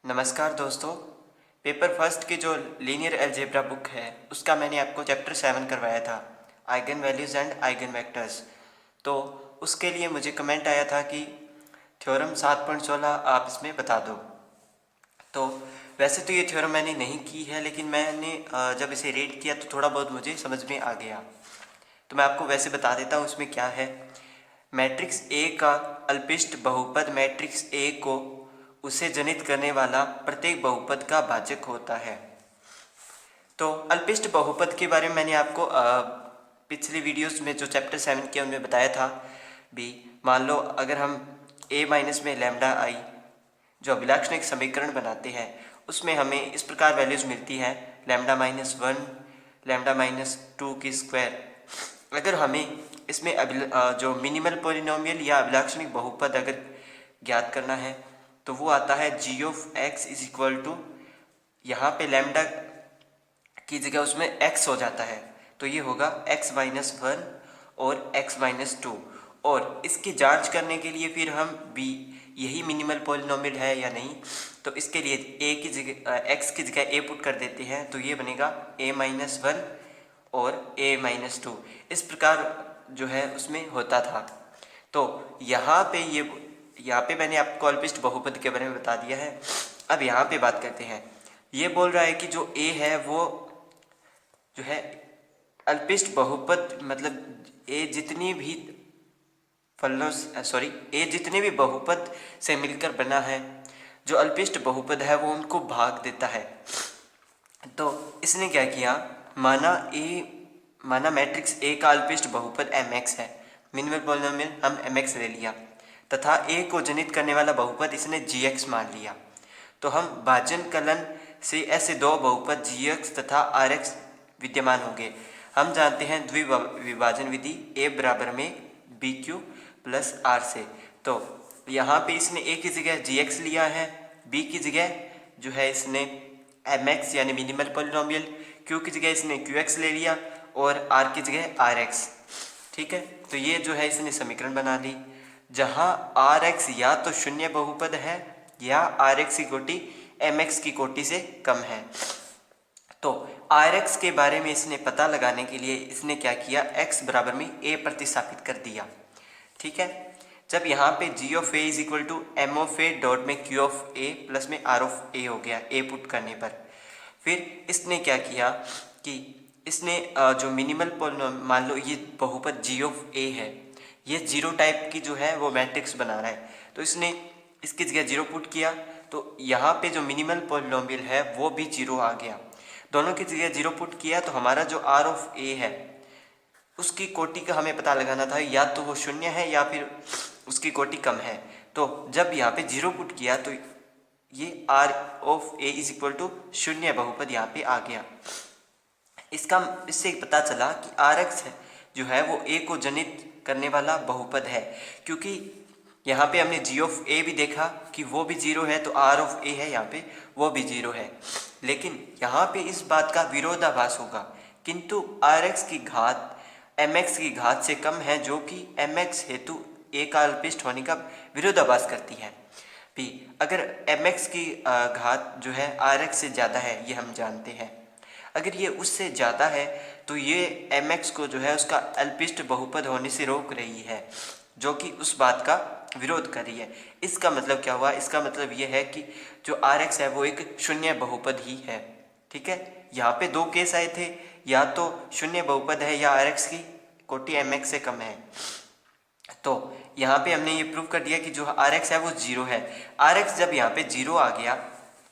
नमस्कार दोस्तों। Paper first की जो लीनियर अलजेब्रा बुक है उसका मैंने आपको चैप्टर 7 करवाया था, eigen values and eigen vectors. तो उसके लिए मुझे कमेंट आया था कि थ्योरम 7.16 आप इसमें बता दो। तो वैसे तो ये थ्योरम मैंने नहीं की है, लेकिन मैंने जब इसे रीड किया तो थोड़ा बहुत मुझे समझ में आ गया। तो मैं आपको वैसे बता देता हूँ उसमें क्या है। मैट्रिक्स ए का अल्पिष्ट बहुपद मैट्रिक्स ए को उसे जनित करने वाला प्रत्येक बहुपद का भाजक होता है। तो अल्पिष्ट बहुपद के बारे में मैंने आपको पिछली वीडियोस में जो चैप्टर 7 के उनमें बताया था भी। मान लो अगर हम a माइनस में लैम्डा आई जो अभिलाक्षणिक समीकरण बनाते हैं उसमें हमें इस प्रकार वैल्यूज़ मिलती है λ-1 λ-2 की स्क्वायर। अगर हमें इसमें जो मिनिमल पॉलिनोमियल या अभिलाक्षणिक बहुपद अगर ज्ञात करना है तो वो आता है g of x is equal to, यहाँ पे लैम्डा की जगह उसमें x हो जाता है तो ये होगा x-1 और x-2। और इसकी जांच करने के लिए फिर हम b यही मिनिमल पॉलिनोमियल है या नहीं, तो इसके लिए a की जगह x की जगह a पुट कर देते हैं तो ये बनेगा a-1 और a-2। इस प्रकार जो है उसमें होता था। तो यहाँ पे मैंने आपको अल्पिष्ट बहुपद के बारे में बता दिया है। अब यहाँ पे बात करते हैं। ये बोल रहा है कि जो a है वो जो है अल्पिष्ट बहुपद, मतलब ए जितनी भी बहुपद से मिलकर बना है, जो अल्पिष्ट बहुपद है वो उनको भाग देता है। तो इसने क्या किया, माना मैट्रिक्स ए का अल्पिष्ट बहुपद mx है, मिनिमल पॉलिनोमियल हम mx ले लिया, तथा ए को जनित करने वाला बहुपद इसने gx मान लिया। तो हम भाजन कलन से ऐसे दो बहुपद gx तथा rx विद्यमान होंगे। हम जानते हैं द्विविभाजन विधि a बराबर में bq प्लस r से। तो यहाँ पे इसने a की जगह gx लिया है, b की जगह जो है इसने mx यानी मिनिमल पॉलिनोमियल, q की जगह इसने qx ले लिया और r की जगह rx। ठीक है, तो ये जो है इसने समीकरण बना ली जहाँ rx या तो शून्य बहुपद है या rx की कोटि mx की कोटि से कम है। तो rx के बारे में इसने पता लगाने के लिए इसने क्या किया, x बराबर में a प्रतिस्थापित कर दिया। ठीक है, जब यहाँ पे g of a is equal to m of a dot में q ऑफ a प्लस में r ऑफ a हो गया a पुट करने पर, फिर इसने क्या किया कि इसने जो मिनिमल पॉलिनोमियल, मान लो ये बहुपद g ऑफ a है, ये जीरो टाइप की जो है वो मैट्रिक्स बना रहा है, तो इसने इसकी जगह जीरो पुट किया तो यहाँ पे जो मिनिमल पॉलिनोमियल है वो भी जीरो आ गया। दोनों की जगह जीरो पुट किया तो हमारा जो r ऑफ a है उसकी कोटि का हमें पता लगाना था, या तो वो शून्य है या फिर उसकी कोटि कम है। तो जब यहाँ पे जीरो पुट किया तो ये r of a is equal to शून्य बहुपद यहाँ पे आ गया। इससे पता चला कि rx है जो है वो a को जनित करने वाला बहुपद है, क्योंकि यहाँ पे हमने g ऑफ a भी देखा कि वो भी जीरो है, तो r ऑफ a है यहाँ पे वो भी जीरो है। लेकिन यहाँ पे इस बात का विरोधाभास होगा, किंतु rx की घात mx की घात से कम है, जो कि mx हेतु a का अल्पिष्ट होने का विरोधाभास करती है। भी अगर mx की घात जो है rx से ज़्यादा है, ये हम जानते हैं, अगर ये उससे ज़्यादा है तो ये mx को जो है उसका अल्पिष्ट बहुपद होने से रोक रही है, जो कि उस बात का विरोध कर रही है। इसका मतलब क्या हुआ, इसका मतलब ये है कि जो rx है वो एक शून्य बहुपद ही है। ठीक है, यहाँ पे दो केस आए थे, या तो शून्य बहुपद है या rx की कोटि mx से कम है। तो यहाँ पे हमने ये प्रूव कर दिया कि जो rx है वो जीरो है। rx जब यहाँ पे जीरो आ गया,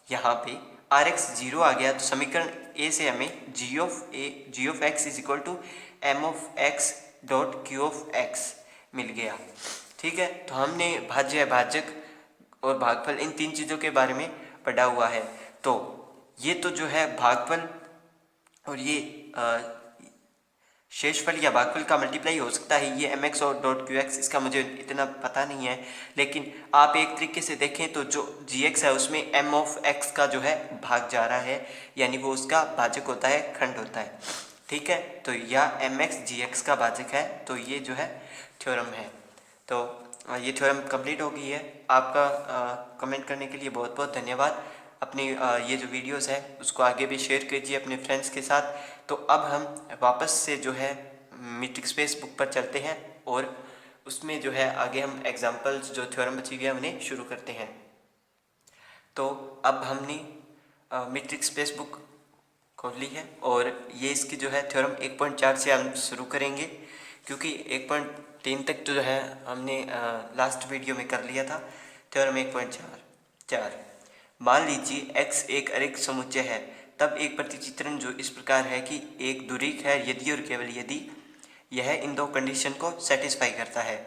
यहाँ पे rx जीरो आ गया तो समीकरण a से हमें g of x is equal to m of x dot q of x मिल गया। ठीक है, तो हमने भाज्य भाजक और भागफल इन तीन चीज़ों के बारे में पढ़ा हुआ है। तो ये तो जो है भागफल और ये शेषफल या भागफल का मल्टीप्लाई हो सकता है, ये mx और डॉट qx, इसका मुझे इतना पता नहीं है, लेकिन आप एक तरीके से देखें तो जो gx है उसमें m ऑफ x का जो है भाग जा रहा है, यानी वो उसका भाजक होता है, खंड होता है। ठीक है, तो यह mx gx का भाजक है, तो ये जो है थ्योरम है। तो ये थ्योरम कंप्लीट हो गई है। आपका कमेंट करने के लिए बहुत बहुत धन्यवाद। अपनी ये जो वीडियोस है उसको आगे भी शेयर कीजिए अपने फ्रेंड्स के साथ। तो अब हम वापस से जो है मीट्रिक स्पेस बुक पर चलते हैं और उसमें जो है आगे हम एग्जांपल्स जो थ्योरम बची हुई है उन्हें शुरू करते हैं। तो अब हमने मीट्रिक स्पेस बुक खोल ली है और ये इसकी जो है थ्योरम 1.4 से हम शुरू करेंगे, क्योंकि 1.3 तक तो जो है हमने लास्ट वीडियो में कर लिया था। थ्योरम 1.4 मान लीजिए x एक अरेख समुच्चय है, तब एक प्रतिचित्रण जो इस प्रकार है कि एक दुरीक है यदि और केवल यदि यह इन दो कंडीशन को सेटिस्फाई करता है।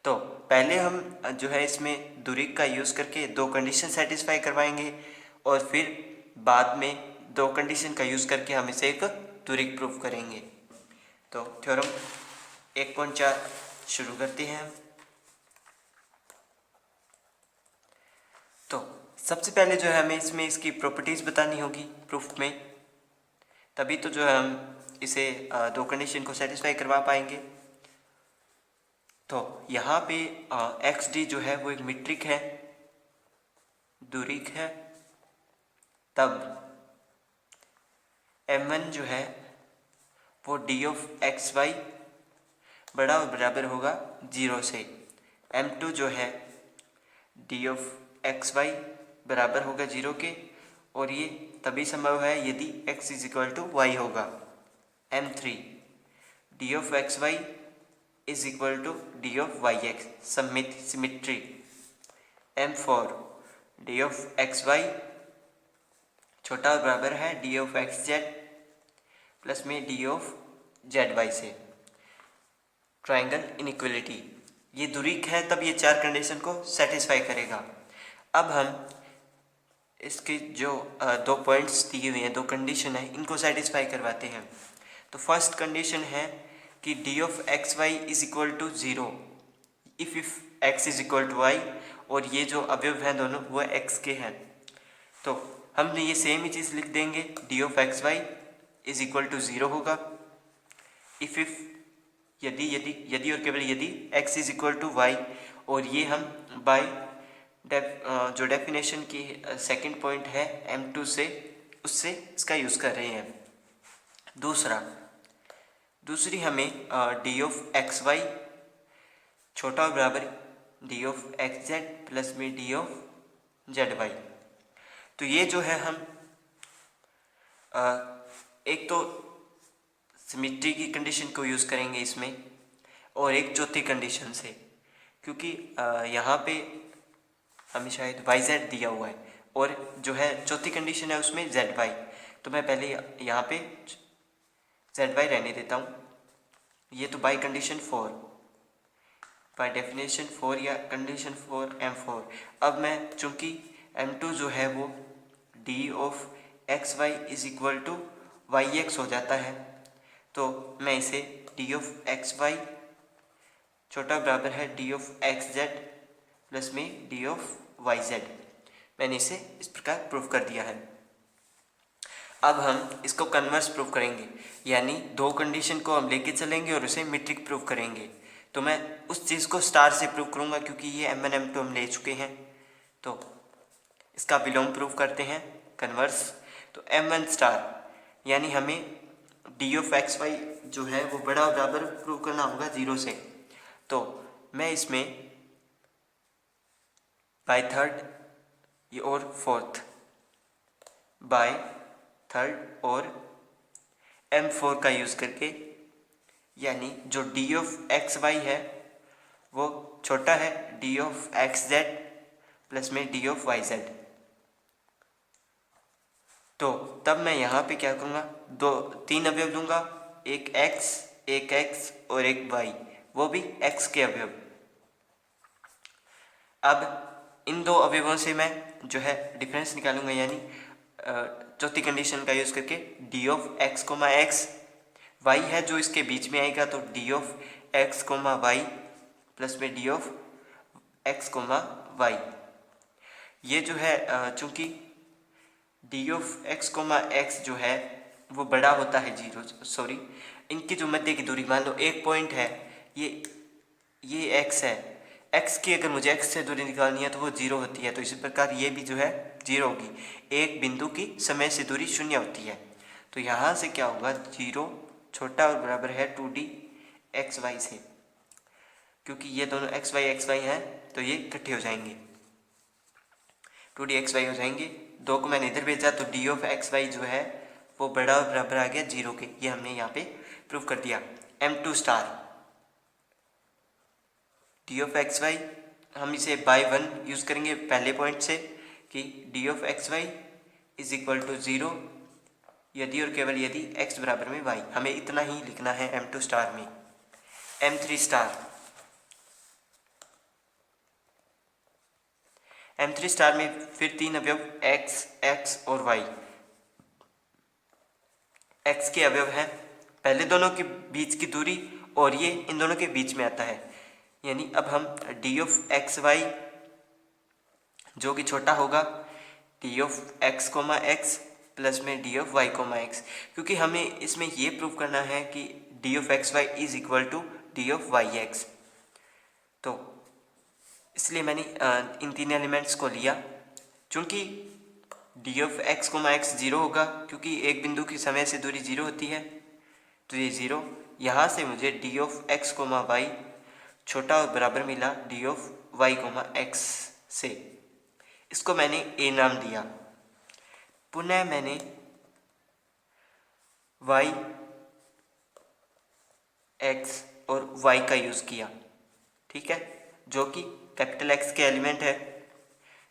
तो पहले हम जो है इसमें दुरीक का यूज़ करके दो कंडीशन सेटिस्फाई करवाएंगे और फिर बाद में दो कंडीशन का यूज़ करके हम इसे एक दुरीक प्रूफ करेंगे। तो थ्योरम 1.4 शुरू करते हैं। तो सबसे पहले जो है हमें इसमें इसकी प्रॉपर्टीज़ बतानी होगी प्रूफ में, तभी तो जो है हम इसे दो कंडीशन को सेटिस्फाई करवा पाएंगे। तो यहाँ पे एक्स डी जो है वो एक मीट्रिक है, दुरीक है, तब m1 जो है वो डी ऑफ एक्स वाई बड़ा और बराबर होगा 0 से। m2 जो है डी ऑफ एक्स वाई बराबर होगा 0 के, और ये तभी संभव है यदि x is equal to y होगा। m3 d of x y is equal to d of y x symmetry. m4 d of x y छोटा और बराबर है d of x z plus में डी ऑफ जेड वाई से। Triangle inequality, ये दुरीक है तब ये चार कंडीशन को सेटिस्फाई करेगा। अब हम इसके जो दो पॉइंट्स दिए हुए हैं, दो कंडीशन है, इनको सेटिस्फाई करवाते हैं। तो फर्स्ट कंडीशन है कि d of x y is equal to 0 if x is equal to y, और ये जो अवयव हैं दोनों वो एक्स के हैं। तो हमने ये सेम ही चीज़ लिख देंगे, d of x y is equal to 0 होगा इफ यदि और केवल यदि x is equal to y, और ये हम बाय जो डेफिनेशन की सेकंड पॉइंट है m2 से, उससे इसका यूज़ कर रहे हैं। दूसरी हमें डी ऑफ एक्स वाई छोटा और बराबर D of x z plus में डी ऑफ जेड वाई। तो ये जो है हम एक तो सिमिट्री की कंडीशन को यूज़ करेंगे इसमें, और एक चौथी कंडीशन से, क्योंकि यहाँ पे हमें शायद वाई जेड दिया हुआ है और जो है चौथी कंडीशन है उसमें जेड वाई। तो मैं पहले यहाँ पे जेड वाई रहने देता हूँ। ये तो बाई कंडीशन 4, बाई डेफिनेशन 4 या कंडीशन 4 m4। अब मैं चूँकि m2 जो है वो d of x y is equal to y x हो जाता है, तो मैं इसे डी ऑफ एक्स वाई छोटा बराबर है d of x z plus में डी ऑफ वाई जेड, मैंने इसे इस प्रकार प्रूफ कर दिया है। अब हम इसको कन्वर्स प्रूफ करेंगे, यानी दो कंडीशन को हम लेके चलेंगे और उसे मीट्रिक प्रूफ करेंगे। तो मैं उस चीज़ को स्टार से प्रूफ करूँगा, क्योंकि ये m1 m2 हम ले चुके हैं। तो इसका विलोम प्रूफ करते हैं कन्वर्स। तो m1 स्टार यानी हमें डी ऑफ एक्स वाई जो है वो बड़ा और बराबर प्रूव करना होगा 0 से। तो मैं इसमें बाय थर्ड ये और फोर्थ, बाय थर्ड और m4 का यूज़ करके, यानी जो डी ऑफ एक्स वाई है वो छोटा है d of x z plus में डी ऑफ वाई जेड। तो तब मैं यहाँ पे क्या करूँगा, तीन अवयव दूंगा, एक x और एक y, वो भी x के अवयव। अब इन दो अवयवों से मैं जो है डिफरेंस निकालूंगा, यानी चौथी कंडीशन का यूज़ करके d of x comma x, y है जो इसके बीच में आएगा, तो d of x comma y plus में d of x comma y. ये जो है चूँकि d of x comma x जो है वो बड़ा होता है 0, इनकी जो मध्य की दूरी मान लो एक पॉइंट है, ये x है, x की अगर मुझे x से दूरी निकालनी है तो वो 0 होती है, तो इसी प्रकार ये भी जो है 0 होगी। एक बिंदु की समय से दूरी 0 होती है, तो यहाँ से क्या होगा, 0 छोटा और बराबर है 2d xy से, क्योंकि ये दोनों xy हैं तो ये इकट्ठे हो जाएंगे, 2d xy हो जाएंगे। 2 को मैंने इधर भेजा तो d ऑफ xy जो है वो बड़ा और बराबर आ गया 0 के, ये हमने यहाँ पे प्रूव कर दिया। m2 star d of xy, हम इसे बाय 1 यूज़ करेंगे पहले पॉइंट से कि d of xy is equal to 0 यदि और केवल यदि x बराबर में y, हमें इतना ही लिखना है m2 स्टार में। m3 स्टार, m3 स्टार में फिर 3 अवयव x, x और y। x के अवयव हैं पहले दोनों के बीच की दूरी और ये इन दोनों के बीच में आता है, यानी अब हम d ऑफ एक्स वाई जो कि छोटा होगा d of x comma x plus में d of y comma x, क्योंकि हमें इसमें ये प्रूव करना है कि d of x y is equal to d of y x, तो इसलिए मैंने इन तीन एलिमेंट्स को लिया। चूँकि d of x comma x 0 होगा क्योंकि एक बिंदु की समय से दूरी 0 होती है, तो ये 0, यहाँ से मुझे d of x comma y छोटा और बराबर मिला d of y comma x से, इसको मैंने a नाम दिया। पुनः मैंने y, x और y का यूज़ किया, ठीक है, जो कि कैपिटल X के एलिमेंट है,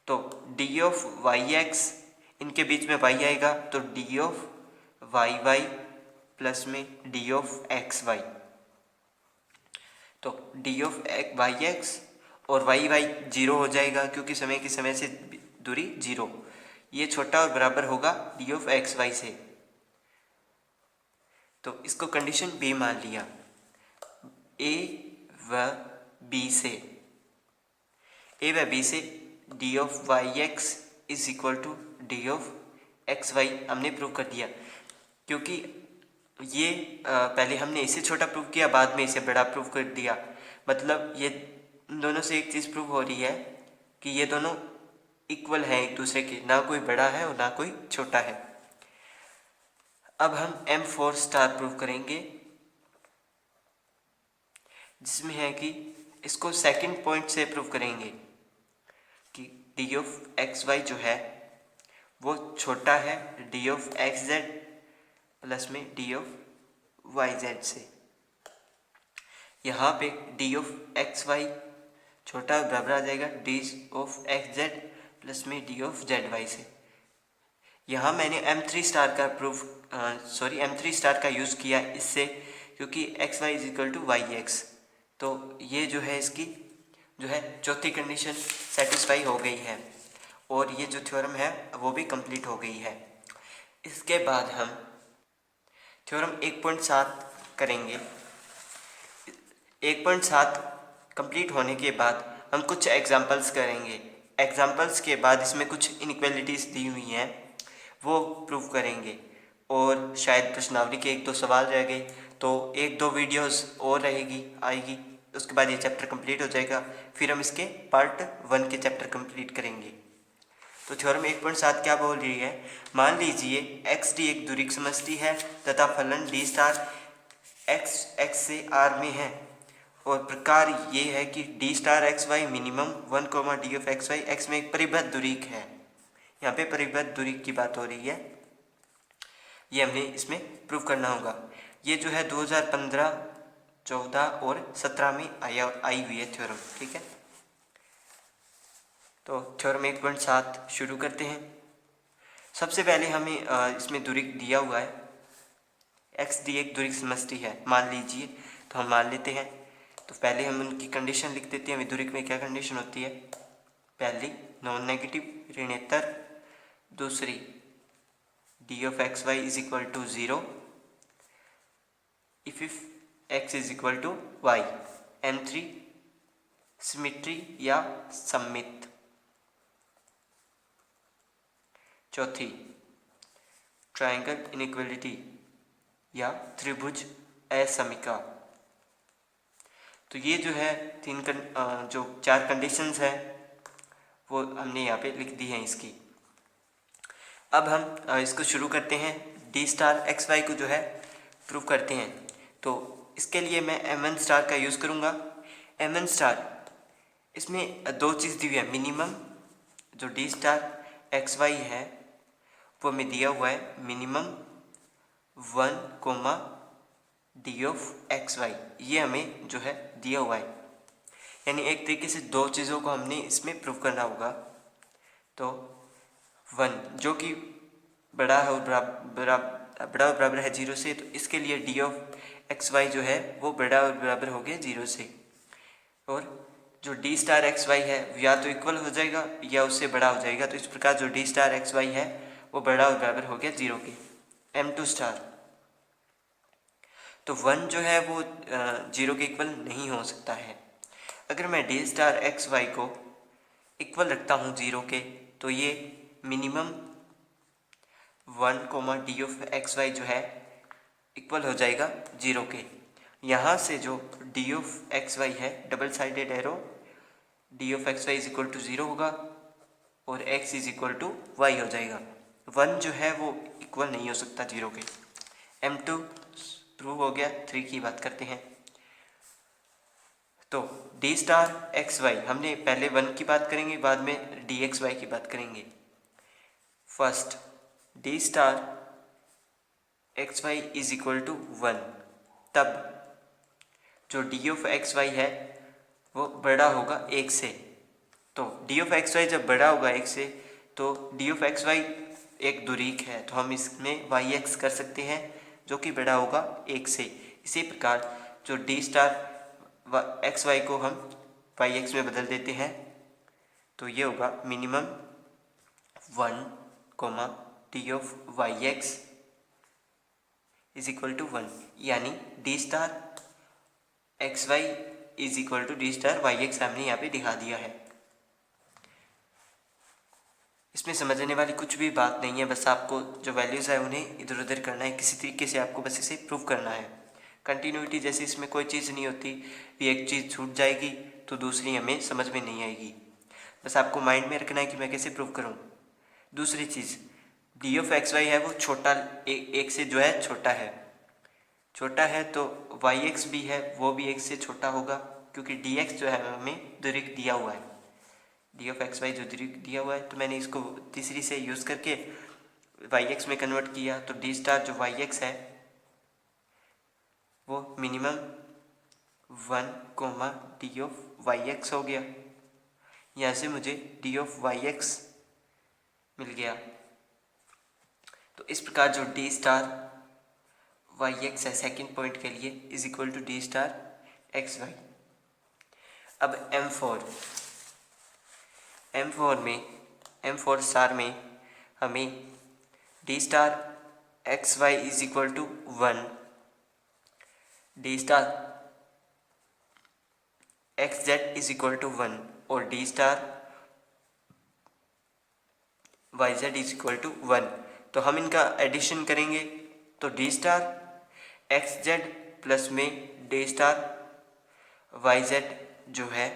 तो d ऑफ वाई एक्स इनके बीच में y आएगा तो d of y y plus में d ऑफ एक्स वाई, तो d ऑफ वाई एक्स और वाई वाई 0 हो जाएगा क्योंकि समय की समय से दूरी 0, ये छोटा और बराबर होगा d ऑफ एक्स वाई से, तो इसको कंडीशन b मान लिया। a व b से d of y x is equal to d of x y हमने प्रूव कर दिया, क्योंकि ये पहले हमने इसे छोटा प्रूव किया, बाद में इसे बड़ा प्रूव कर दिया, मतलब ये इन दोनों से एक चीज़ प्रूव हो रही है कि ये दोनों इक्वल हैं एक दूसरे के, ना कोई बड़ा है और ना कोई छोटा है। अब हम M4 स्टार प्रूव करेंगे, जिसमें है कि इसको सेकंड पॉइंट से प्रूव करेंगे कि d ऑफ एक्स वाई जो है वो छोटा है d of x z plus में d ऑफ वाई जेड से। यहाँ पे d ऑफ एक्स वाई छोटा बराबर आ जाएगा d of x z plus में d ऑफ जेड वाई से। यहाँ मैंने M3 स्टार का M3 स्टार का यूज़ किया इससे, क्योंकि x y is equal to y x, तो ये जो है इसकी जो है चौथी कंडीशन सेटिस्फाई हो गई है और ये जो थ्योरम है वो भी कंप्लीट हो गई है। इसके बाद हम थ्योरम 1.7 करेंगे। 1.7 कंप्लीट होने के बाद हम कुछ एग्जांपल्स करेंगे, एग्जांपल्स के बाद इसमें कुछ इनइक्वालिटीज़ दी हुई हैं वो प्रूव करेंगे, और शायद प्रश्नावली के 1-2 सवाल रह गए तो 1-2 वीडियोस और आएगी, उसके बाद ये चैप्टर कंप्लीट हो जाएगा, फिर हम इसके पार्ट 1 के चैप्टर कंप्लीट करेंगे। तो थ्योरम 1.7 क्या बोल रही है, मान लीजिए एक्स डी एक दूरी की समष्टि है तथा फलन डी स्टार एक्स से आर में है, और प्रकार ये है कि d star x y minimum 1, d of x y x में एक परिबद्ध दूरी है। यहाँ पे परिबद्ध दूरी की बात हो रही है, ये हमें इसमें प्रूव करना होगा। ये जो है 2015, 14 और 17 में आई हुई है थ्योरम, ठीक है। तो थ्योरम 1.7 शुरू करते हैं। सबसे पहले हमें इसमें दूरी दिया हुआ है, एक्स डी एक दूरी की समष्टि है मान लीजिए, तो हम मान लेते हैं। तो पहले हम उनकी कंडीशन लिख देते हैं, विदूरक में क्या कंडीशन होती है। पहली नॉन नेगेटिव ऋणोत्तर, दूसरी d of x y is equal to 0 if x is equal to y. M3 symmetry या सममित। चौथी ट्रायंगल इनइक्वलिटी या त्रिभुज असमिका। तो ये जो है जो 4 कंडीशंस है वो हमने यहाँ पे लिख दी हैं इसकी। अब हम इसको शुरू करते हैं, डी स्टार एक्स वाई को जो है प्रूव करते हैं। तो इसके लिए मैं एम एन स्टार का यूज़ करूँगा। एम एन स्टार इसमें दो चीज़ दी हुई है, मिनिमम जो डी स्टार एक्स वाई है वो हमें दिया हुआ है minimum 1 d of x y, ये हमें जो है दिया हुआ है। यानी एक तरीके से दो चीज़ों को हमने इसमें प्रूव करना होगा। तो 1 जो कि बड़ा है और बराबर है 0 से, तो इसके लिए डी ऑफ एक्स वाई जो है वो बड़ा और बराबर हो गया 0 से। और जो डी स्टार एक्स वाई है या तो इक्वल हो जाएगा या उससे बड़ा हो जाएगा। तो इस प्रकार जो डी स्टार एक्स वाई है वो बड़ा और बराबर हो गया 0 के। एम टू स्टार तो 1 जो है वो 0 के इक्वल नहीं हो सकता है। अगर मैं डी स्टार एक्स वाई को इक्वल रखता हूँ 0 के, तो ये minimum 1 d of x y जो है इक्वल हो जाएगा 0 के। यहाँ से जो डी ऑफ एक्स वाई है, double sided arrow, d of x y is equal to 0 होगा और x is equal to y हो जाएगा। 1 जो है वो इक्वल नहीं हो सकता 0 के। M2 प्रूव हो गया। 3 की बात करते हैं। तो डी स्टार एक्स वाई, हमने पहले 1 की बात करेंगे, बाद में डी एक्स वाई की बात करेंगे। First d star x y is equal to 1, तब जो डी ऑफ एक्स वाई है वो बड़ा होगा 1 से। तो डी ऑफ एक्स वाई जब बड़ा होगा 1 से, तो डी ऑफ एक्स वाई एक दुरीक है, तो हम इसमें वाई एक्स कर सकते हैं जो कि बड़ा होगा 1 से। इसी प्रकार जो डी स्टार एक्स वाई को हम वाई एक्स में बदल देते हैं, तो ये होगा minimum 1 d of y x is equal to 1, यानी d star x y is equal to d star y x हमने यहाँ पे दिखा दिया है। इसमें समझने वाली कुछ भी बात नहीं है, बस आपको जो वैल्यूज़ है उन्हें इधर उधर करना है, किसी तरीके से आपको बस इसे प्रूव करना है। कंटिन्यूटी जैसे इसमें कोई चीज़ नहीं होती, भी एक चीज़ छूट जाएगी तो दूसरी हमें समझ में नहीं आएगी। बस आपको माइंड में रखना है कि मैं कैसे प्रूव करूँ। दूसरी चीज़, डी ऑफ एक्स वाई है वो छोटा, एक से जो है छोटा है, तो वाई एक्स भी है वो भी 1 से छोटा होगा, क्योंकि डी एक्स जो है हमें डायरेक्ट दिया हुआ है, डी ऑफ एक्स वाई जो दिया हुआ है। तो मैंने इसको तीसरी से यूज़ करके वाई एक्स में कन्वर्ट किया, तो डी स्टार जो वाई एक्स है वो minimum 1 d of y x हो गया। यहाँ से मुझे डी ऑफ वाई एक्स मिल गया। तो इस प्रकार जो डी स्टार वाई एक्स है सेकेंड पॉइंट के लिए is equal to d star x y. अब M4 स्टार में हमें d star x y is equal to 1, d star x z is equal to 1 और d star y z is equal to 1। तो हम इनका addition करेंगे, तो d star x z plus में डी स्टार वाई जेड जो है,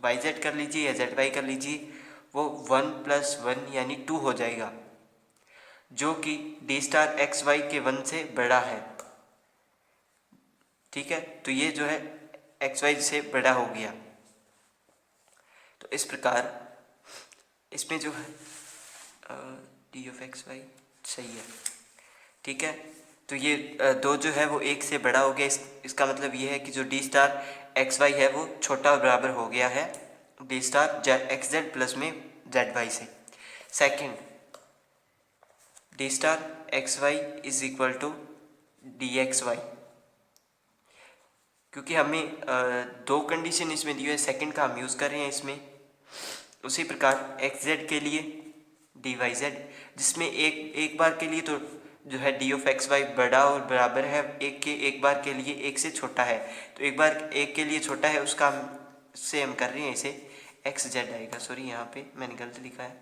Y Z कर लीजिए या जेड वाई कर लीजिए, वो 1 + 1 यानी 2 हो जाएगा, जो कि डी स्टार एक्स वाई के 1 से बड़ा है। ठीक है, तो ये जो है एक्स वाई से बड़ा हो गया। तो इस प्रकार इसमें जो है डी ऑफ एक्स वाई सही है। ठीक है, तो ये दो जो है वो 1 से बड़ा हो गया। इसका मतलब ये है कि जो डी स्टार एक्स वाई है वो छोटा और बराबर हो गया है d star x z plus में जेड वाई से। Second, d star x y is equal to d x y, क्योंकि हमें दो कंडीशन इसमें दी है, सेकंड का हम यूज़ कर रहे हैं इसमें। उसी प्रकार एक्स जेड के लिए डी वाई जेड, जिसमें एक बार के लिए तो जो है डी ऑफ एक्स वाई बड़ा और बराबर है एक बार के लिए 1 से छोटा है, तो एक बार 1 के लिए छोटा है उसका से हम कर रहे हैं इसे एक्स जेड आएगा। सॉरी, यहाँ पे मैंने गलत लिखा है,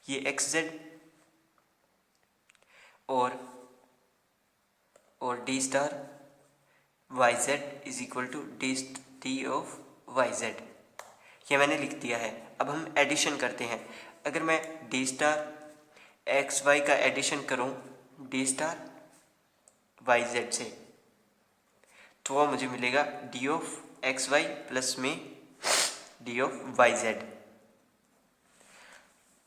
ये एक्स जेड और d star y z is equal to d of y z, ये मैंने लिख दिया है। अब हम एडिशन करते हैं। अगर मैं डी स्टार एक्स वाई का एडिशन करूं डी स्टार वाई जेड से, तो वह मुझे मिलेगा d of x y plus में डी ऑफ वाई जेड।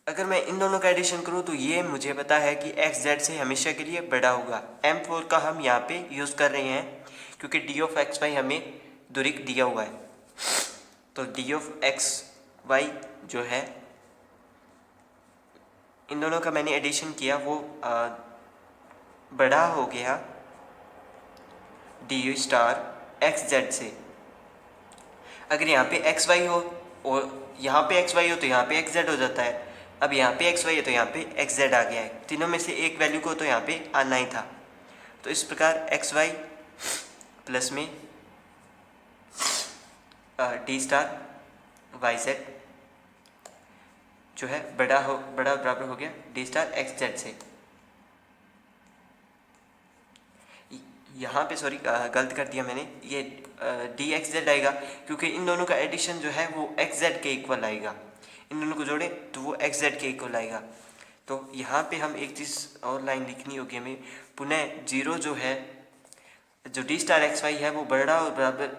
अगर मैं इन दोनों का एडिशन करूं तो ये मुझे पता है कि एक्स जेड से हमेशा के लिए बड़ा होगा। M4 का हम यहाँ पे यूज़ कर रहे हैं क्योंकि डी ऑफ एक्स वाई हमें दुरिक दिया हुआ है। तो डी ऑफ एक्स वाई जो है, इन दोनों का मैंने एडिशन किया, वो बड़ा हो गया डी स्टार एक्स जेड से। अगर यहाँ पे एक्स वाई हो और यहाँ पे एक्स वाई हो तो यहाँ पे एक्स जेड हो जाता है। अब यहाँ पे एक्स वाई है तो यहाँ पे एक्स जेड आ गया है। तीनों में से एक वैल्यू को तो यहाँ पे आना ही था। तो इस प्रकार एक्स वाई प्लस में डी स्टार वाई जेड जो है बड़ा बराबर हो गया डी स्टार एक्स जेड से। यहाँ पे सॉरी गलत कर दिया मैंने, ये डी एक्स जेड आएगा क्योंकि इन दोनों का एडिशन जो है वो एक्स जेड के इक्वल आएगा। इन दोनों को जोड़े तो वो एक्स जेड के इक्वल आएगा। तो यहाँ पे हम एक चीज़ और लाइन लिखनी होगी हमें, पुनः जीरो जो है, जो डी स्टार एक्स वाई है वो बड़ा और बराबर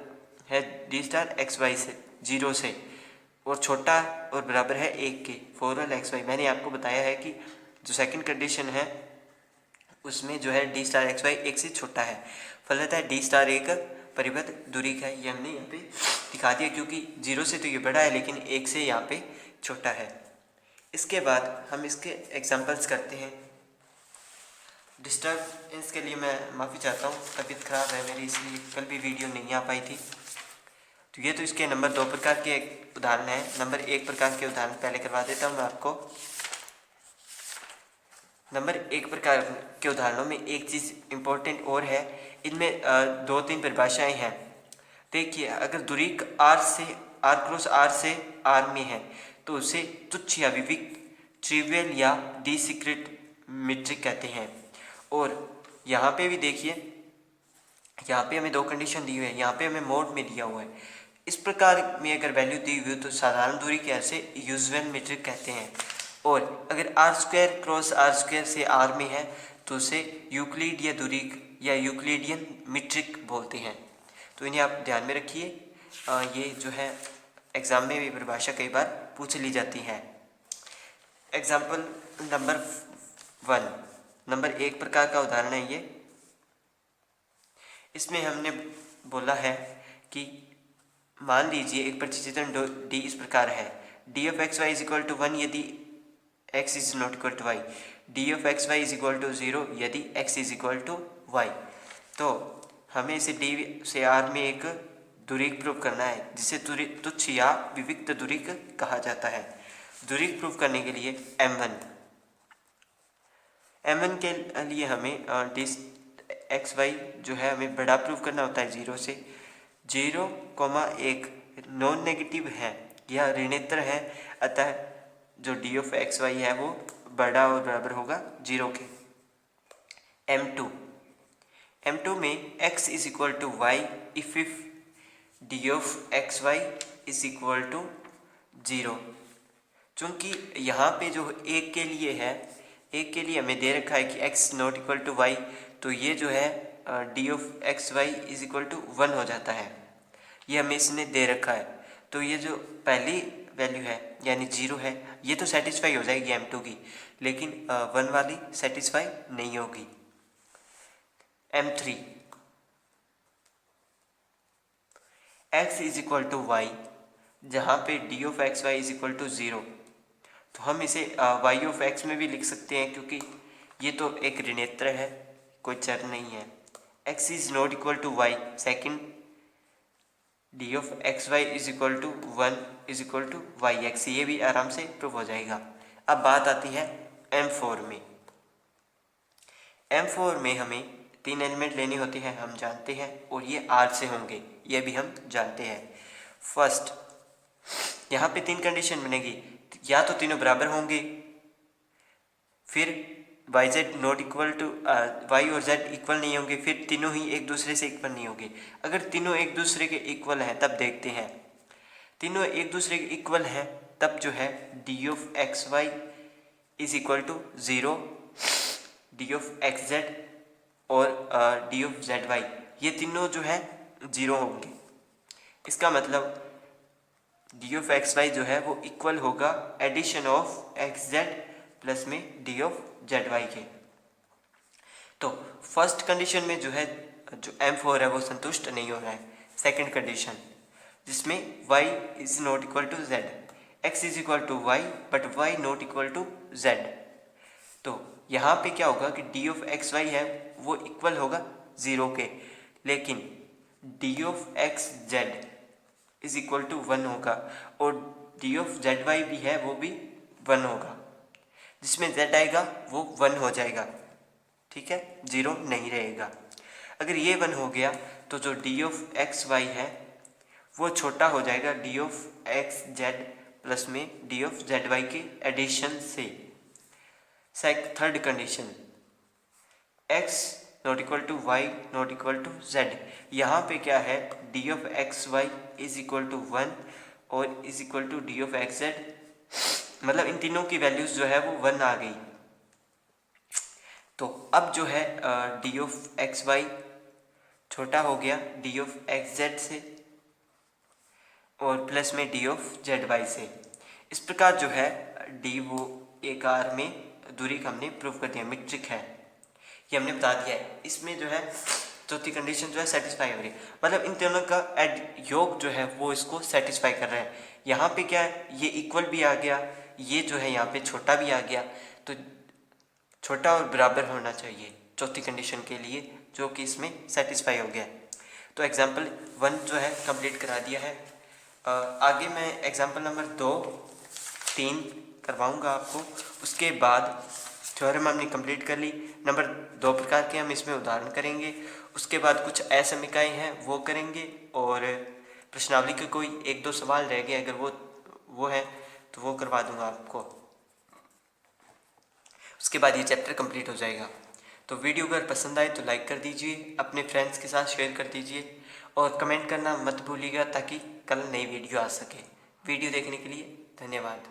है डी स्टार एक्स वाई से, जीरो से, और छोटा और बराबर है एक के, फॉर ऑल एक्स वाई। मैंने आपको बताया है कि जो सेकंड कंडीशन है उसमें जो है डी स्टार एक्स वाई एक से छोटा है। फलतः है डी स्टार एक परिबद्ध दूरी का, ये हमने यहाँ पे दिखा दिया क्योंकि जीरो से तो ये बड़ा है लेकिन एक से यहाँ पे छोटा है। इसके बाद हम इसके एग्जांपल्स करते हैं। डिस्टर्बेंस के लिए मैं माफ़ी चाहता हूँ, तबीयत ख़राब है मेरी इसलिए कल भी वीडियो नहीं आ पाई थी। तो ये तो इसके नंबर 2 प्रकार के उदाहरण हैं। नंबर 1 प्रकार के उदाहरण पहले करवा देता हूँ मैं आपको। नंबर 1 प्रकार के उदाहरणों में एक चीज़ इम्पोर्टेंट और है, इनमें 2-3 परिभाषाएं हैं। देखिए, अगर दूरी आर से आर क्रॉस आर से आर में है तो उसे तुच्छ या विविक्त, ट्रिवियल या डिस्क्रीट मीट्रिक कहते हैं। और यहाँ पे भी देखिए, यहाँ पे हमें 2 कंडीशन दी हुई है, यहाँ पे हमें मोड में दिया हुआ है। इस प्रकार में अगर वैल्यू दी हुई हो तो साधारण दूरी के ऐसे यूजुअल मीट्रिक कहते हैं। और अगर R square cross R square से आर में है तो उसे यूक्लिड या दूरी या यूक्लिडियन मीट्रिक बोलते हैं। तो इन्हें आप ध्यान में रखिए, ये जो है एग्ज़ाम में भी परिभाषा कई बार पूछ ली जाती है। एग्जाम्पल नंबर 1, नंबर 1 प्रकार का उदाहरण है ये। इसमें हमने बोला है कि मान लीजिए एक परिचितन डी इस प्रकार है, d of x y is equal to 1 यदि x is not equal to y, d of x y is equal to 0 यदि x is equal to y. तो हमें इसे डी से आर में एक दूरीक प्रूव करना है जिसे तुच्छ या विविक्त दूरीक कहा जाता है। दूरीक प्रूव करने के लिए m1 के लिए हमें डी एक्स वाई जो है हमें बड़ा प्रूव करना होता है 0 से। 0,1 नॉन नेगेटिव है या ऋणोत्तर है, अतः जो डी ऑफ एक्स वाई है वो बड़ा और बराबर होगा 0 के। M2 में x is equal to y if d of x y is equal to 0। चूँकि यहाँ पे जो एक के लिए है, एक के लिए हमें दे रखा है कि x not equal to y, तो ये जो है d of x y is equal to 1 हो जाता है। ये हमें इसने दे रखा है, तो ये जो पहली वैल्यू है यानी 0 है ये तो सेटिस्फाई हो जाएगी M2 की, लेकिन 1 वाली सेटिस्फाई नहीं होगी। M3 x is equal to y, जहाँ पे d of x y is equal to 0, तो हम इसे y ऑफ x में भी लिख सकते हैं क्योंकि ये तो एक ऋणोत्तर है, कोई चर नहीं है। x is not equal to y, second d of x y is equal to 1 is equal to y x, ये भी आराम से प्रूव हो जाएगा। अब बात आती है M4 में। M4 में हमें 3 एलिमेंट लेने होते हैं, हम जानते हैं, और ये R से होंगे, ये भी हम जानते हैं। फर्स्ट, यहाँ पे 3 कंडीशन बनेगी, या तो तीनों बराबर होंगे, फिर y z not equal to y और जेड इक्वल नहीं होंगे, फिर तीनों ही एक दूसरे से इक्वल नहीं होंगे। अगर तीनों एक दूसरे के इक्वल हैं तब देखते हैं, तीनों एक दूसरे के इक्वल हैं तब जो है d of x y is equal to zero, d of x z और डी ऑफ जेड वाई, ये तीनों जो है ज़ीरो होंगे। इसका मतलब डी ऑफ एक्स वाई जो है वो इक्वल होगा addition of x z plus में डी ऑफ जेड वाई के। तो फर्स्ट कंडीशन में जो है जो M4 है वो संतुष्ट नहीं हो रहा है। सेकंड कंडीशन जिसमें y is not equal to z, x is equal to y but y not equal to z। तो यहाँ पे क्या होगा कि डी ऑफ एक्स वाई है वो इक्वल होगा ज़ीरो के, लेकिन d of x z is equal to one होगा और डी ऑफ जेड वाई भी है वो भी वन होगा, जिसमें z आएगा वो वन हो जाएगा, ठीक है, ज़ीरो नहीं रहेगा। अगर ये वन हो गया तो जो डी ऑफ एक्स वाई है वो छोटा हो जाएगा d of x z plus में डी ऑफ जेड वाई के एडिशन से। Third condition x not equal to y not equal to z, यहाँ पे क्या है d of x y is equal to one और is equal to d of x z, मतलब इन तीनों की वैल्यूज जो है वो वन आ गई। तो अब जो है डी ऑफ एक्स वाई छोटा हो गया डी ऑफ एक्स जेड से और प्लस में डी ऑफ जेड वाई से। इस प्रकार जो है डी वो एक आर में दूरी का हमने प्रूव कर दिया, मीट्रिक है, ये हमने बता दिया है। इसमें जो है चौथी कंडीशन जो है सेटिस्फाई हो रही है, मतलब इन दोनों का योग जो है वो इसको सेटिस्फाई कर रहा है। यहाँ पे क्या है ये इक्वल भी आ गया, ये जो है यहाँ पे छोटा भी आ गया, तो छोटा और बराबर होना चाहिए चौथी कंडीशन के लिए, जो कि इसमें सेटिस्फाई हो गया। तो एग्जाम्पल 1 जो है कंप्लीट करा दिया है। आगे मैं एग्जाम्पल नंबर 2, 3 करवाऊँगा आपको, उसके बाद थ्योरम हमने कंप्लीट कर ली। नंबर 2 प्रकार के हम इसमें उदाहरण करेंगे, उसके बाद कुछ असमीकाएँ हैं वो करेंगे और प्रश्नावली के कोई 1-2 सवाल रह गए अगर वो है तो वो करवा दूंगा आपको। उसके बाद ये चैप्टर कंप्लीट हो जाएगा। तो वीडियो अगर पसंद आए तो लाइक कर दीजिए, अपने फ्रेंड्स के साथ शेयर कर दीजिए और कमेंट करना मत भूलिएगा ताकि कल नई वीडियो आ सके। वीडियो देखने के लिए धन्यवाद।